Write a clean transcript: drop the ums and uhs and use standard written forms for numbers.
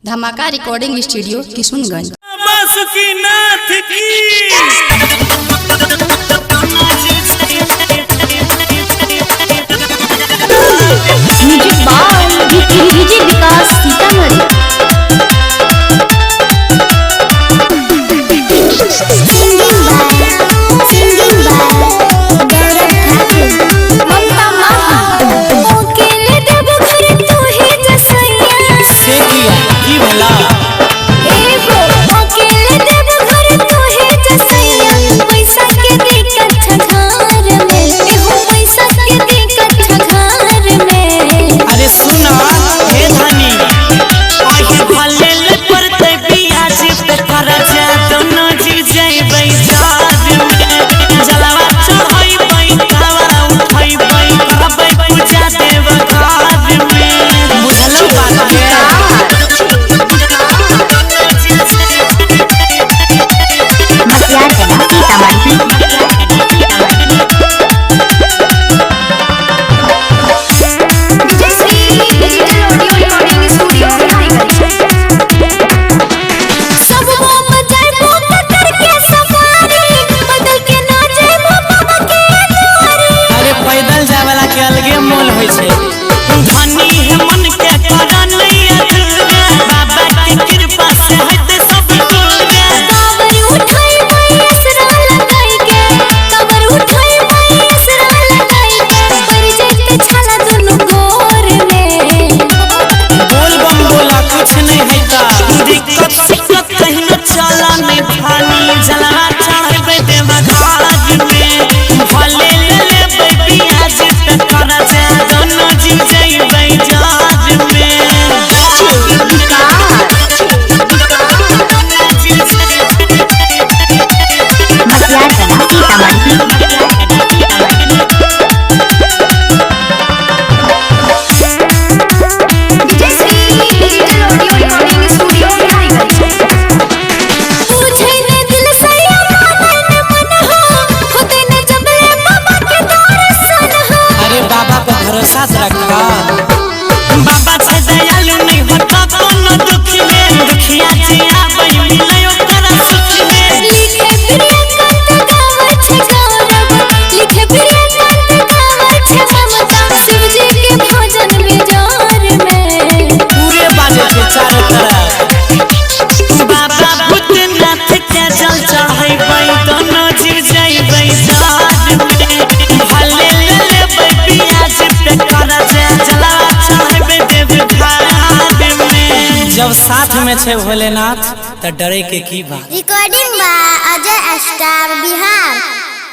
धमाका recording studio Kishunganj. Basukinath की music by DJ विकास सीतामढ़ी। साथ रखा बाबा से दयालु नहीं होता कोनो दुख में दुखिया जिया बई मिलयो करा सुख में लिखे प्रियकांत गावे छे गौरव लिखे प्रियकांत गावे छे ममता शिव जी के भजन बिजार में पूरे बाजे छे चारों तरफ बाबा भूतनाथ के जल चढ़ाई बई दोनों जीव जाई बई साथ में भले ले बई पियाज पे करा जब साथ में छे भोलेनाथ त डरे के की बात। Recording by Ajay star